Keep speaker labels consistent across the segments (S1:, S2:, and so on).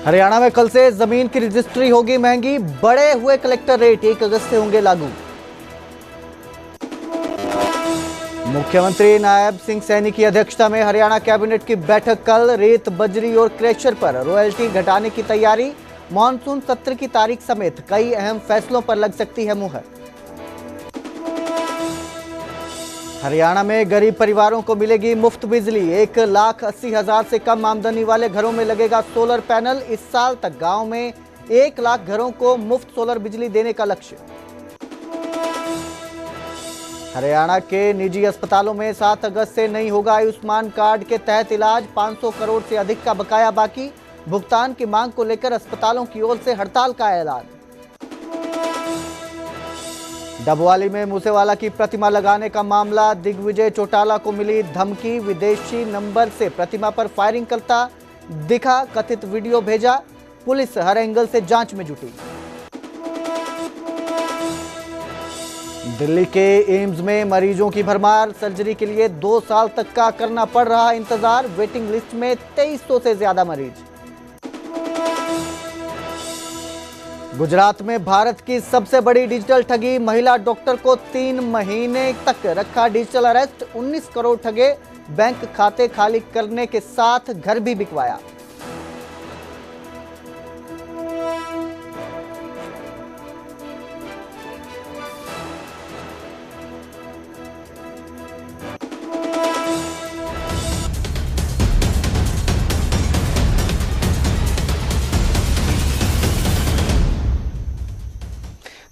S1: हरियाणा में कल से जमीन की रजिस्ट्री होगी महंगी, बढ़े हुए कलेक्टर रेट 1 अगस्त से होंगे लागू। मुख्यमंत्री नायब सिंह सैनी की अध्यक्षता में हरियाणा कैबिनेट की बैठक कल। रेत, बजरी और क्रेशर पर रॉयल्टी घटाने की तैयारी। मॉनसून सत्र की तारीख समेत कई अहम फैसलों पर लग सकती है मुहर। हरियाणा में गरीब परिवारों को मिलेगी मुफ्त बिजली। 1,80,000 से कम आमदनी वाले घरों में लगेगा सोलर पैनल। इस साल तक गांव में 1 लाख घरों को मुफ्त सोलर बिजली देने का लक्ष्य। हरियाणा के निजी अस्पतालों में 7 अगस्त से नहीं होगा आयुष्मान कार्ड के तहत इलाज। 500 करोड़ से अधिक का बकाया बाकी। भुगतान की मांग को लेकर अस्पतालों की ओर से हड़ताल का ऐलान। डबवाली में मूसेवाला की प्रतिमा लगाने का मामला। दिग्विजय चौटाला को मिली धमकी। विदेशी नंबर से प्रतिमा पर फायरिंग करता दिखा कथित वीडियो भेजा। पुलिस हर एंगल से जांच में जुटी। दिल्ली के एम्स में मरीजों की भरमार। सर्जरी के लिए 2 साल तक का करना पड़ रहा इंतजार। वेटिंग लिस्ट में 2300 से ज्यादा मरीज। गुजरात में भारत की सबसे बड़ी डिजिटल ठगी। महिला डॉक्टर को 3 महीने तक रखा डिजिटल अरेस्ट। 19 करोड़ ठगे। बैंक खाते खाली करने के साथ घर भी बिकवाया।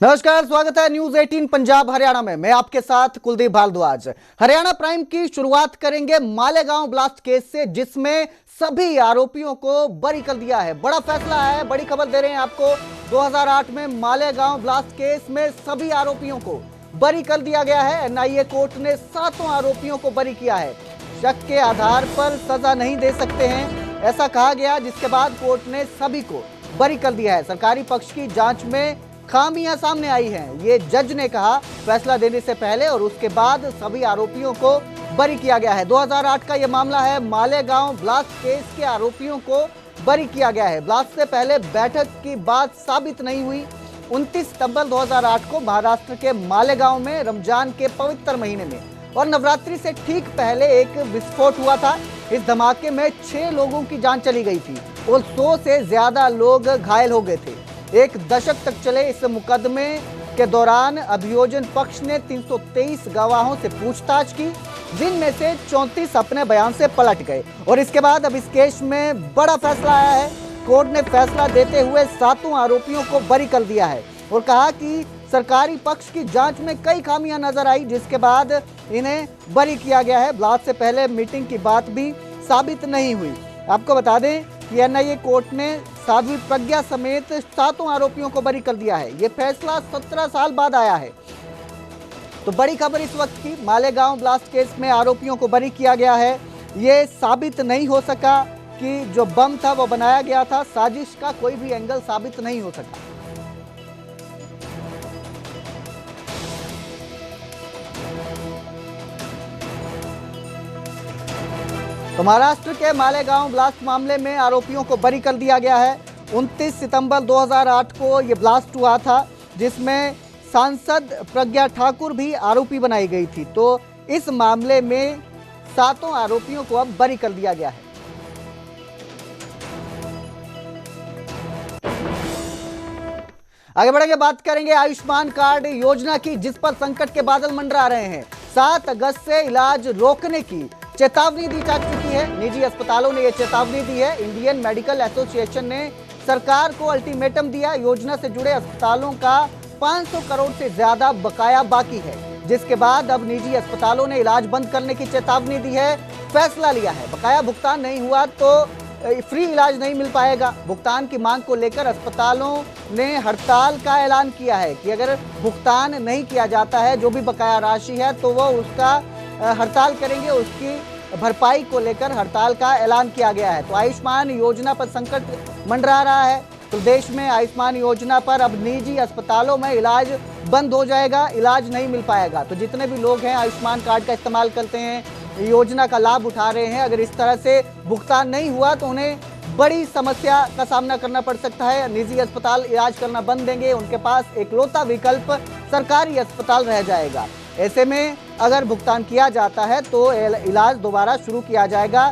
S1: नमस्कार, स्वागत है न्यूज 18 पंजाब हरियाणा में। मैं आपके साथ कुलदीप भारद्वाज। हरियाणा प्राइम की शुरुआत करेंगे मालेगांव ब्लास्ट केस से, जिसमें सभी आरोपियों को बरी कर दिया है। बड़ा फैसला है, बड़ी खबर दे रहे हैं आपको। 2008 में मालेगांव ब्लास्ट केस में सभी आरोपियों को बरी कर दिया गया है। एनआईए कोर्ट ने 7 आरोपियों को बरी किया है। शक के आधार पर सजा नहीं दे सकते हैं, ऐसा कहा गया, जिसके बाद कोर्ट ने सभी को बरी कर दिया है। सरकारी पक्ष की जांच में खामियां सामने आई हैं, ये जज ने कहा। फैसला देने से पहले और उसके बाद सभी आरोपियों को बरी किया गया है। 2008 का यह मामला है। मालेगांव ब्लास्ट केस के आरोपियों को बरी किया गया है। ब्लास्ट से पहले बैठक की बात साबित नहीं हुई। 29 सितंबर 2008 को महाराष्ट्र के मालेगांव में रमजान के पवित्र महीने में और नवरात्रि से ठीक पहले एक विस्फोट हुआ था। इस धमाके में 6 लोगों की जान चली गई थी और 100 से ज्यादा लोग घायल हो गए थे। 1 दशक तक चले इस मुकदमे के दौरान अभियोजन पक्ष ने 323 गवाहों से पूछताछ की, जिनमें से 34 अपने बयान से पलट गए। और इसके बाद अब इस केस में बड़ा फैसला आया है। कोर्ट ने फैसला देते हुए 7 आरोपियों को बरी कर दिया है और कहा कि सरकारी पक्ष की जांच में कई खामियां नजर आई, जिसके बाद इन्हें बरी किया गया है। ब्लास्ट से पहले मीटिंग की बात भी साबित नहीं हुई। आपको बता दें कि एनआईए कोर्ट ने साध्वी प्रज्ञा समेत 7 आरोपियों को बरी कर दिया है। यह फैसला 17 साल बाद आया है। तो बड़ी खबर इस वक्त की, मालेगांव ब्लास्ट केस में आरोपियों को बरी किया गया है। यह साबित नहीं हो सका कि जो बम था वो बनाया गया था। साजिश का कोई भी एंगल साबित नहीं हो सका। तो महाराष्ट्र के मालेगांव ब्लास्ट मामले में आरोपियों को बरी कर दिया गया है। 29 सितंबर 2008 को यह ब्लास्ट हुआ था, जिसमें सांसद प्रज्ञा ठाकुर भी आरोपी बनाई गई थी। तो इस मामले में 7 आरोपियों को अब बरी कर दिया गया है। आगे बढ़ेंगे, बात करेंगे आयुष्मान कार्ड योजना की, जिस पर संकट के बादल मंडरा रहे हैं। 7 अगस्त से इलाज रोकने की चेतावनी दी जा चुकी है। निजी अस्पतालों ने यह चेतावनी दी है। इंडियन मेडिकल एसोसिएशन ने सरकार को अल्टीमेटम दिया। योजना से जुड़े अस्पतालों का 500 करोड़ से ज्यादा बकाया बाकी है, जिसके बाद अब निजी अस्पतालों ने इलाज बंद करने की चेतावनी दी है। फैसला लिया है, बकाया भुगतान नहीं हुआ तो फ्री इलाज नहीं मिल पाएगा। भुगतान की मांग को लेकर अस्पतालों ने हड़ताल का ऐलान किया है कि अगर भुगतान नहीं किया जाता है, जो भी बकाया राशि है, तो वो उसका हड़ताल करेंगे। उसकी भरपाई को लेकर हड़ताल का ऐलान किया गया है। तो आयुष्मान योजना पर संकट मंडरा रहा है। प्रदेश में आयुष्मान योजना पर अब निजी अस्पतालों में इलाज बंद हो जाएगा, इलाज नहीं मिल पाएगा। तो जितने भी लोग हैं आयुष्मान कार्ड का इस्तेमाल करते हैं, योजना का लाभ उठा रहे हैं, अगर इस तरह से भुगतान नहीं हुआ तो उन्हें बड़ी समस्या का सामना करना पड़ सकता है। निजी अस्पताल इलाज करना बंद देंगे, उनके पास एकलौता विकल्प सरकारी अस्पताल रह जाएगा। ऐसे में अगर भुगतान किया जाता है तो इलाज दोबारा शुरू किया जाएगा।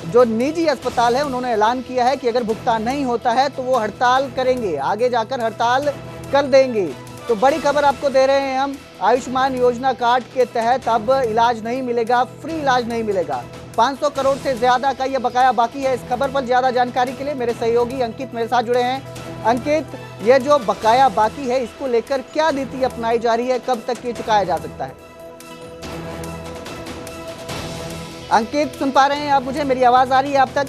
S1: जो निजी अस्पताल है उन्होंने ऐलान किया है कि अगर भुगतान नहीं होता है तो वो हड़ताल करेंगे, आगे जाकर हड़ताल कर देंगे। तो बड़ी खबर आपको दे रहे हैं हम, आयुष्मान योजना कार्ड के तहत अब इलाज नहीं मिलेगा, फ्री इलाज नहीं मिलेगा। 500 करोड़ से ज्यादा का ये बकाया बाकी है। इस खबर पर ज्यादा जानकारी के लिए मेरे सहयोगी अंकित मेरे साथ जुड़े हैं। अंकित, ये जो बकाया बाकी है इसको लेकर क्या नीति अपनाई जा रही है, कब तक ये चुकाया जा सकता है? अंकित, सुन पा रहे हैं आप मुझे? मेरी आवाज आ रही है आप तक?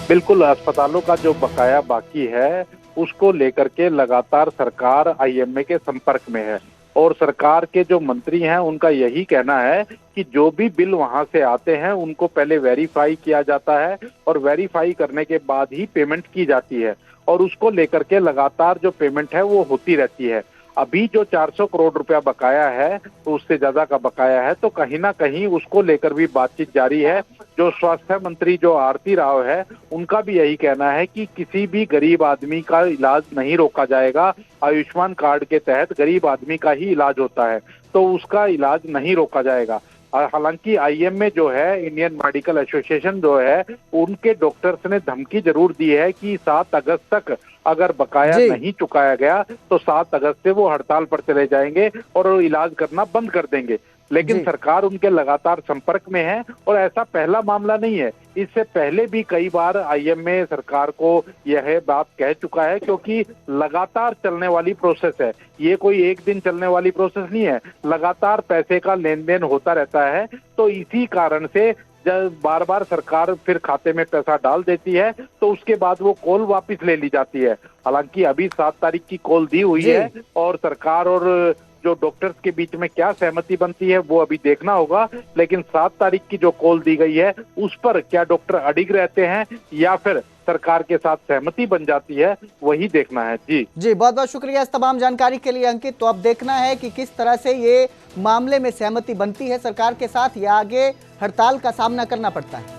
S2: बिल्कुल, अस्पतालों का जो बकाया बाकी है उसको लेकर के लगातार सरकार आईएमए के संपर्क में है और सरकार के जो मंत्री हैं उनका यही कहना है कि जो भी बिल वहां से आते हैं उनको पहले वेरीफाई किया जाता है और वेरीफाई करने के बाद ही पेमेंट की जाती है और उसको लेकर के लगातार जो पेमेंट है वो होती रहती है। अभी जो 400 करोड़ रुपया बकाया है तो उससे ज्यादा का बकाया है, तो कहीं ना कहीं उसको लेकर भी बातचीत जारी है। जो स्वास्थ्य मंत्री जो आरती राव है उनका भी यही कहना है कि किसी भी गरीब आदमी का इलाज नहीं रोका जाएगा। आयुष्मान कार्ड के तहत गरीब आदमी का ही इलाज होता है तो उसका इलाज नहीं रोका जाएगा। हालांकि आईएमए जो है, इंडियन मेडिकल एसोसिएशन जो है, उनके डॉक्टर्स ने धमकी जरूर दी है कि 7 अगस्त तक अगर बकाया नहीं चुकाया गया तो 7 अगस्त से वो हड़ताल पर चले जाएंगे और इलाज करना बंद कर देंगे। लेकिन सरकार उनके लगातार संपर्क में है और ऐसा पहला मामला नहीं है। इससे पहले भी कई बार आईएमए सरकार को यह बात कह चुका है, क्योंकि लगातार चलने वाली प्रोसेस है, ये कोई एक दिन चलने वाली प्रोसेस नहीं है, लगातार पैसे का लेन देन होता रहता है। तो इसी कारण से जब बार बार सरकार फिर खाते में पैसा डाल देती है तो उसके बाद वो कॉल वापस ले ली जाती है। हालांकि अभी 7 तारीख की कॉल दी हुई है और सरकार और जो डॉक्टर्स के बीच में क्या सहमति बनती है वो अभी देखना होगा। लेकिन 7 तारीख की जो कॉल दी गई है उस पर क्या डॉक्टर अडिग रहते हैं या फिर सरकार के साथ सहमति बन जाती है, वही देखना है। जी
S1: बहुत बहुत शुक्रिया इस तमाम जानकारी के लिए अंकित। तो अब देखना है कि किस तरह से ये मामले में सहमति बनती है सरकार के साथ या आगे हड़ताल का सामना करना पड़ता है।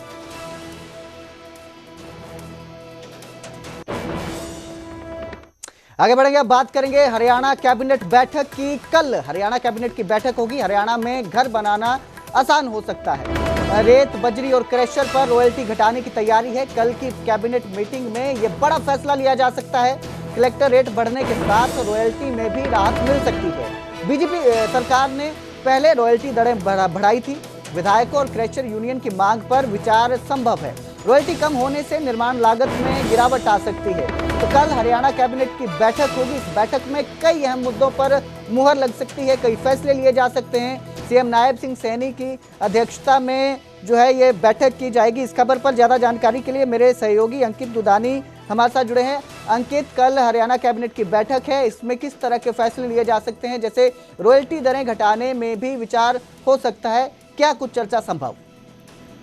S1: आगे बढ़ेंगे, अब बात करेंगे हरियाणा कैबिनेट बैठक की। कल हरियाणा कैबिनेट की बैठक होगी। हरियाणा में घर बनाना आसान हो सकता है। रेत, बजरी और क्रैशर पर रॉयल्टी घटाने की तैयारी है। कल की कैबिनेट मीटिंग में यह बड़ा फैसला लिया जा सकता है। कलेक्टर रेट बढ़ने के साथ रॉयल्टी में भी राहत मिल सकती है। बीजेपी सरकार ने पहले रॉयल्टी दरें बढ़ाई थी। विधायकों और क्रैशर यूनियन की मांग पर विचार संभव है। रॉयल्टी कम होने से निर्माण लागत में गिरावट आ सकती है। तो कल हरियाणा कैबिनेट की बैठक होगी। इस बैठक में कई अहम मुद्दों पर मुहर लग सकती है, कई फैसले लिए जा सकते हैं। सीएम नायब सिंह सैनी की अध्यक्षता में जो है ये बैठक की जाएगी। इस खबर पर ज्यादा जानकारी के लिए मेरे सहयोगी अंकित दुदानी हमारे साथ जुड़े हैं। अंकित, कल हरियाणा कैबिनेट की बैठक है, इसमें किस तरह के फैसले लिए जा सकते हैं? जैसे रॉयल्टी दरें घटाने में भी विचार हो सकता है, क्या कुछ चर्चा संभव?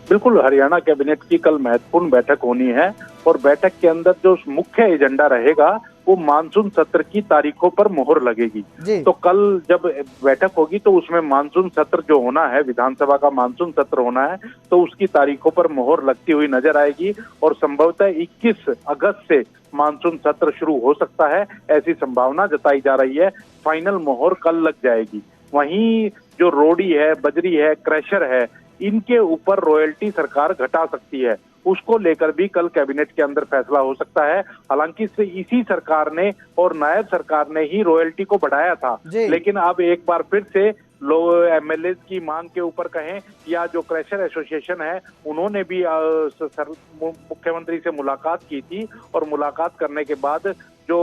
S2: बिल्कुल, हरियाणा कैबिनेट की कल महत्वपूर्ण बैठक होनी है और बैठक के अंदर जो मुख्य एजेंडा रहेगा वो मानसून सत्र की तारीखों पर मोहर लगेगी। तो कल जब बैठक होगी तो उसमें मानसून सत्र जो होना है, विधानसभा का मानसून सत्र होना है, तो उसकी तारीखों पर मोहर लगती हुई नजर आएगी और संभवतः 21 अगस्त से मानसून सत्र शुरू हो सकता है, ऐसी संभावना जताई जा रही है। फाइनल मोहर कल लग जाएगी। वहीं जो रोडी है, बजरी है, क्रैशर है, इनके ऊपर रॉयल्टी सरकार घटा सकती है, उसको लेकर भी कल कैबिनेट के अंदर फैसला हो सकता है। हालांकि इसी सरकार ने और नायब सरकार ने ही रॉयल्टी को बढ़ाया था, लेकिन अब एक बार फिर से एमएलए की मांग के ऊपर कहें या जो क्रैशर एसोसिएशन है उन्होंने भी मुख्यमंत्री से मुलाकात की थी और मुलाकात करने के बाद जो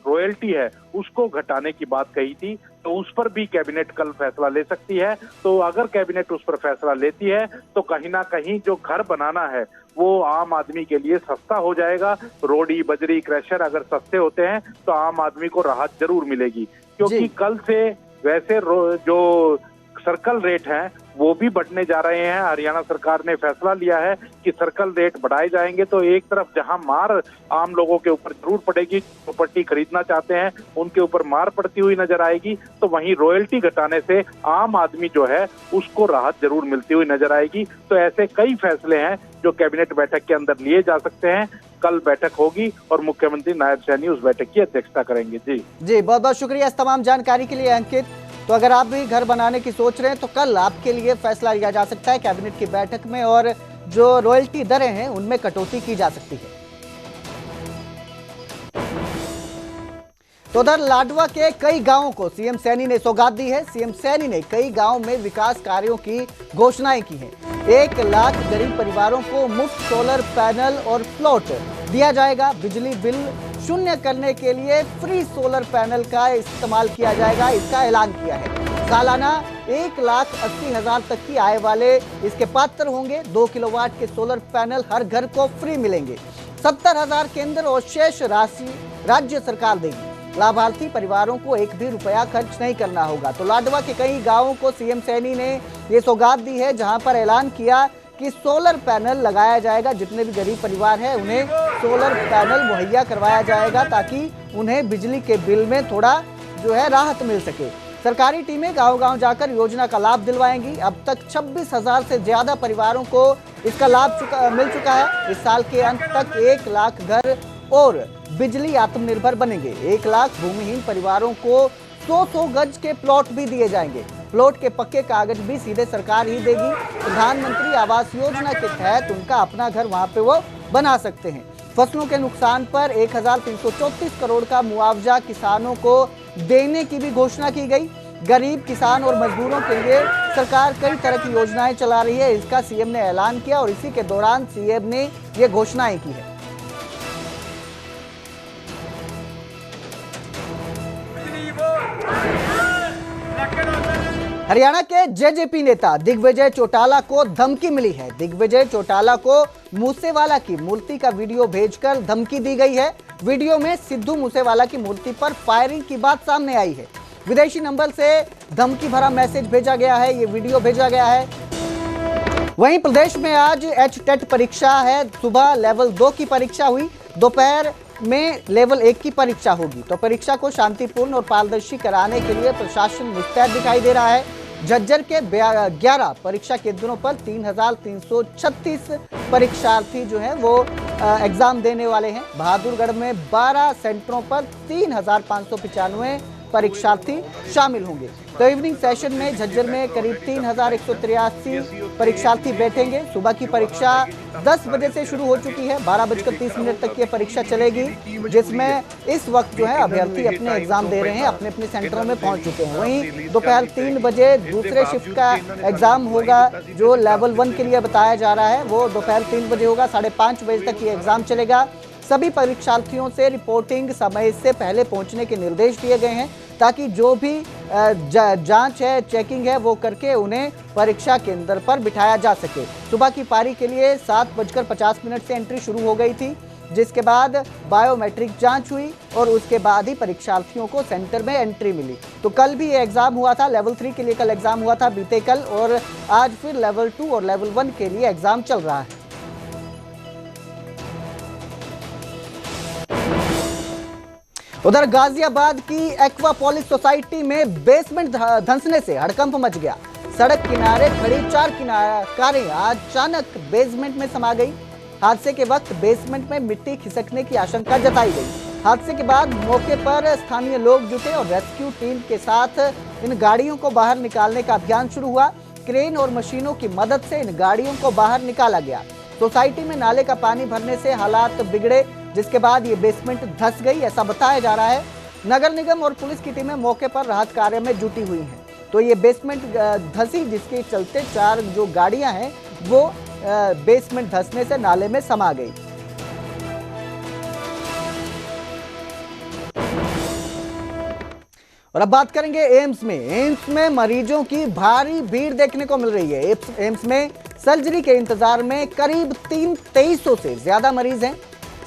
S2: रॉयल्टी है उसको घटाने की बात कही थी, तो उस पर भी कैबिनेट कल फैसला ले सकती है। तो अगर कैबिनेट उस पर फैसला लेती है तो कहीं ना कहीं जो घर बनाना है वो आम आदमी के लिए सस्ता हो जाएगा। रोडी, बजरी, क्रैशर अगर सस्ते होते हैं तो आम आदमी को राहत जरूर मिलेगी, क्योंकि कल से वैसे जो सर्कल रेट हैं वो भी बढ़ने जा रहे हैं। हरियाणा सरकार ने फैसला लिया है कि सर्कल रेट बढ़ाए जाएंगे, तो एक तरफ जहां मार आम लोगों के ऊपर जरूर पड़ेगी, प्रॉपर्टी खरीदना चाहते हैं उनके ऊपर मार पड़ती हुई नजर आएगी, तो वहीं रॉयल्टी घटाने से आम आदमी जो है उसको राहत जरूर मिलती हुई नजर आएगी। तो ऐसे कई फैसले हैं जो कैबिनेट बैठक के अंदर लिए जा सकते हैं। कल बैठक होगी और मुख्यमंत्री नायब सैनी उस बैठक की अध्यक्षता करेंगे।
S1: जी बहुत बहुत शुक्रिया इस तमाम जानकारी के लिए अंकित। तो अगर आप भी घर बनाने की सोच रहे हैं तो कल आपके लिए फैसला लिया जा सकता है कैबिनेट की बैठक में, और जो रॉयल्टी दरें हैं उनमें कटौती की जा सकती है। तो उधर लाडवा के कई गांवों को सीएम सैनी ने सौगात दी है। सीएम सैनी ने कई गांवों में विकास कार्यों की घोषणाएं की हैं। 1 लाख गरीब परिवारों को मुफ्त सोलर पैनल और प्लॉट दिया जाएगा। बिजली बिल शून्य करने के लिए फ्री सोलर पैनल का इस्तेमाल किया जाएगा, इसका ऐलान किया है। सालाना 1,80,000 तक की आय वाले इसके पात्र होंगे। 2 किलोवाट के सोलर पैनल हर घर को फ्री मिलेंगे। 70,000 केंद्र और शेष राशि राज्य सरकार देगी। लाभार्थी परिवारों को एक भी रुपया खर्च नहीं करना होगा। तो लाडवा के कई गांवों को सीएम सैनी ने ये सौगात दी है, जहां पर ऐलान किया कि सोलर पैनल लगाया जाएगा। जितने भी गरीब परिवार हैं उन्हें सोलर पैनल मुहैया करवाया जाएगा ताकि उन्हें बिजली के बिल में थोड़ा जो है राहत मिल सके। सरकारी टीमें गांव-गांव जाकर योजना का लाभ दिलवाएंगी। अब तक 26,000 से ज्यादा परिवारों को इसका लाभ मिल चुका है। इस साल के अंत तक 1 लाख घर और बिजली आत्मनिर्भर बनेंगे। 1 लाख भूमिहीन परिवारों को 100 गज के प्लॉट भी दिए जाएंगे। प्लॉट के पक्के कागज भी सीधे सरकार ही देगी। प्रधानमंत्री आवास योजना के तहत उनका अपना घर वहां पे वो बना सकते हैं। फसलों के नुकसान पर 1,334 करोड़ का मुआवजा किसानों को देने की भी घोषणा की गई। गरीब किसान और मजदूरों के लिए सरकार कई तरह की योजनाएं चला रही है, इसका सीएम ने ऐलान किया और इसी के दौरान सीएम ने ये घोषणाएं की है। हरियाणा के जेजेपी नेता दिग्विजय चौटाला को धमकी मिली है। दिग्विजय चौटाला को मूसेवाला की मूर्ति का वीडियो भेजकर धमकी दी गई है। वीडियो में सिद्धू मूसेवाला की मूर्ति पर फायरिंग की बात सामने आई है। विदेशी नंबर से धमकी भरा मैसेज भेजा गया है, ये वीडियो भेजा गया है। वहीं प्रदेश में आज एचटेट परीक्षा है। सुबह लेवल 2 की परीक्षा हुई, दोपहर में लेवल 1 की परीक्षा होगी। तो परीक्षा को शांतिपूर्ण और पारदर्शी कराने के लिए प्रशासन मुस्तैद दिखाई दे रहा है। झज्जर के 11 परीक्षा केंद्रों पर 3,336 परीक्षार्थी जो हैं वो एग्जाम देने वाले हैं। बहादुरगढ़ में 12 सेंटरों पर 3,595 परीक्षार्थी शामिल होंगे। तो इवनिंग सेशन में झज्जर में करीब 3,183 परीक्षार्थी बैठेंगे। सुबह की परीक्षा 10 बजे से शुरू हो चुकी है। 12:30 तक ये परीक्षा चलेगी, जिसमें इस वक्त जो है अभ्यर्थी अपने एग्जाम दे रहे हैं, अपने अपने सेंटरों में पहुंच चुके हैं। वहीं दोपहर 3 बजे दूसरे शिफ्ट का एग्जाम होगा, जो लेवल 1 के लिए बताया जा रहा है, वो दोपहर 3 बजे होगा। 5:30 बजे तक ये एग्जाम चलेगा। सभी परीक्षार्थियों से रिपोर्टिंग समय से पहले पहुंचने के निर्देश दिए गए हैं, ताकि जो भी जांच है, चेकिंग है, वो करके उन्हें परीक्षा केंद्र पर बिठाया जा सके। सुबह की पारी के लिए 7:50 से एंट्री शुरू हो गई थी, जिसके बाद बायोमेट्रिक जांच हुई और उसके बाद ही परीक्षार्थियों को सेंटर में एंट्री मिली। तो कल भी ये एग्जाम हुआ था, लेवल 3 के लिए कल एग्जाम हुआ था बीते कल, और आज फिर लेवल 2 और लेवल 1 के लिए एग्जाम चल रहा है। उधर गाजियाबाद की एक्वापोलिस सोसाइटी में बेसमेंट धंसने से हड़कंप मच गया। सड़क किनारे खड़ी 4 कारें अचानक बेसमेंट में समा गई। हादसे के वक्त बेसमेंट में मिट्टी खिसकने की आशंका जताई गई। हादसे के बाद मौके पर स्थानीय लोग जुटे और रेस्क्यू टीम के साथ इन गाड़ियों को बाहर निकालने का अभियान शुरू हुआ। क्रेन और मशीनों की मदद से इन गाड़ियों को बाहर निकाला गया। सोसाइटी में नाले का पानी भरने से हालात बिगड़े, जिसके बाद ये बेसमेंट धंस गई, ऐसा बताया जा रहा है। नगर निगम और पुलिस की टीमें मौके पर राहत कार्य में जुटी हुई हैं। तो ये बेसमेंट धंसी, जिसके चलते 4 जो गाड़ियां हैं वो बेसमेंट धंसने से नाले में समा गई। और अब बात करेंगे एम्स में। एम्स में मरीजों की भारी भीड़ देखने को मिल रही है। एम्स में सर्जरी के इंतजार में करीब 2300 से ज्यादा मरीज हैं।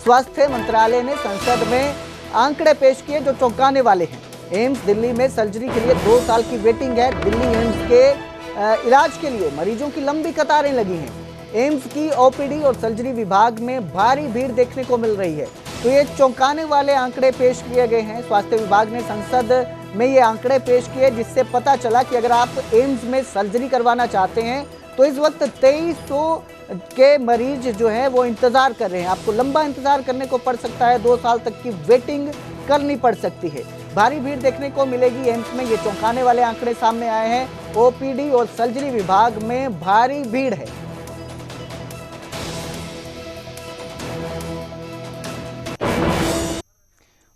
S1: स्वास्थ्य मंत्रालय ने संसद में आंकड़े पेश किए जो चौंकाने वाले हैं। एम्स दिल्ली में सर्जरी के लिए 2 साल की वेटिंग है। दिल्ली एम्स के इलाज के लिए मरीजों की लंबी कतारें लगी हैं। एम्स की ओपीडी और सर्जरी विभाग में भारी भीड़ देखने को मिल रही है। तो ये चौंकाने वाले आंकड़े पेश किए गए हैं। स्वास्थ्य विभाग ने संसद में ये आंकड़े पेश किए, जिससे पता चला कि अगर आप एम्स में सर्जरी करवाना चाहते हैं तो इस वक्त 2300 के मरीज जो हैं वो इंतजार कर रहे हैं। आपको लंबा इंतजार करने को पड़ सकता है, 2 साल तक की वेटिंग करनी पड़ सकती है। भारी भीड़ देखने को मिलेगी एम्स में, ये चौंकाने वाले आंकड़े सामने आए हैं। ओपीडी और सर्जरी विभाग में भारी भीड़ है।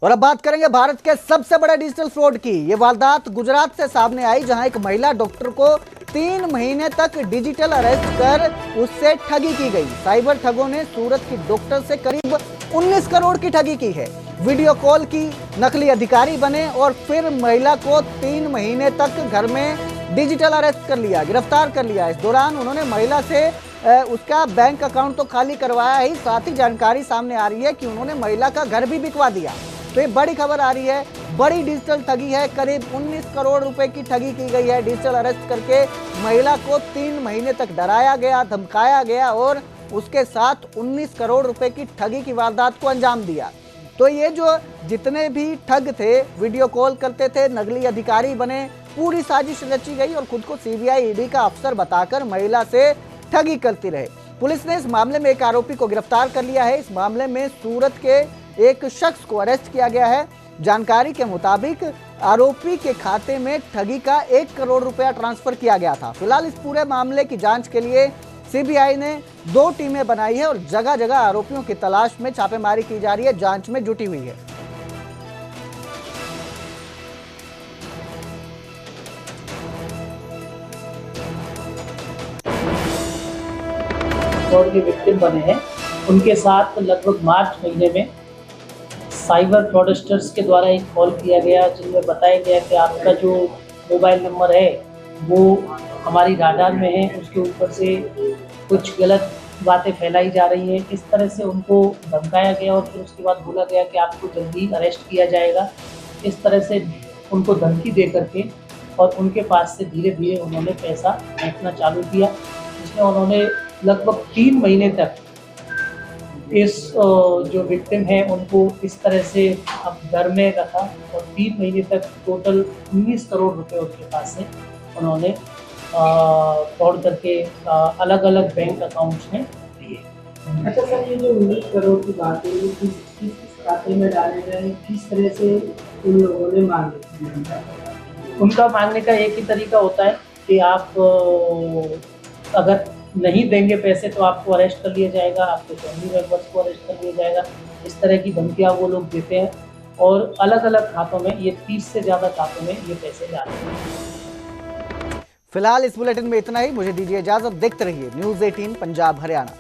S1: और अब बात करेंगे भारत के सबसे बड़े डिजिटल फ्रॉड की। ये वारदात गुजरात से सामने आई, जहां एक महिला डॉक्टर को 3 महीने तक डिजिटल अरेस्ट कर उससे ठगी की गई। साइबर ठगों ने सूरत की डॉक्टर से करीब 19 करोड़ की ठगी की है। वीडियो कॉल की, नकली अधिकारी बने और फिर महिला को 3 महीने तक घर में डिजिटल अरेस्ट कर लिया, गिरफ्तार कर लिया। इस दौरान उन्होंने महिला से उसका बैंक अकाउंट तो खाली करवाया ही, साथ ही जानकारी सामने आ रही है कि उन्होंने महिला का घर भी बिकवा दिया। तो ये बड़ी खबर आ रही है, बड़ी डिजिटल ठगी है। करीब 19 करोड़ रुपए की ठगी की गई है। डिजिटल अरेस्ट करके महिला को 3 महीने तक डराया गया, धमकाया गया और उसके साथ 19 करोड़ रुपए की ठगी की वारदात को अंजाम दिया। तो ये जो जितने भी ठग थे, वीडियो कॉल करते थे, नकली अधिकारी बने, पूरी साजिश रची गई और खुद को सीबीआई ईडी का अफसर बताकर महिला से ठगी करती रहे। पुलिस ने इस मामले में एक आरोपी को गिरफ्तार कर लिया है। इस मामले में सूरत के एक शख्स को अरेस्ट किया गया है। जानकारी के मुताबिक आरोपी के खाते में ठगी का 1 करोड़ रुपया ट्रांसफर किया गया था। फिलहाल इस पूरे मामले की जांच के लिए सीबीआई ने 2 टीमें बनाई है और जगह जगह आरोपियों की तलाश में छापेमारी की जा रही है, जांच में जुटी हुई है।
S3: फ्रॉड के विक्टिम बने हैं, उनके साथ लगभग मार्च महीने में साइबर फ्रॉडस्टर्स के द्वारा एक कॉल किया गया, जिनमें बताया गया कि आपका जो मोबाइल नंबर है वो हमारी राडार में है, उसके ऊपर से कुछ गलत बातें फैलाई जा रही हैं। इस तरह से उनको धमकाया गया और फिर उसके बाद बोला गया कि आपको जल्दी अरेस्ट किया जाएगा। इस तरह से उनको धमकी दे करके और उनके पास से धीरे धीरे उन्होंने पैसा फेंकना चालू किया, जिसमें उन्होंने लगभग 3 महीने तक इस जो विक्टिम है उनको इस तरह से अब घर में रखा और 3 महीने तक टोटल 19 करोड़ रुपए उसके पास से उन्होंने फ्रॉड करके अलग अलग बैंक अकाउंट्स में दिए।
S4: अच्छा सर, ये जो 19 करोड़ की बात है, ये किस खाते में डाले गए, किस तरह से उन लोगों ने मांगे?
S3: उनका मांगने का एक ही तरीका होता है कि आप अगर नहीं देंगे पैसे तो आपको अरेस्ट कर लिया जाएगा, आपके फैमिली मेम्बर्स को अरेस्ट कर लिया जाएगा। इस तरह की धमकियाँ वो लोग देते हैं और अलग अलग खातों में, ये 30 से ज़्यादा खातों में ये पैसे जाते हैं।
S1: फिलहाल इस बुलेटिन में इतना ही। मुझे दीजिए इजाजत। देखते रहिए न्यूज़ 18 पंजाब हरियाणा।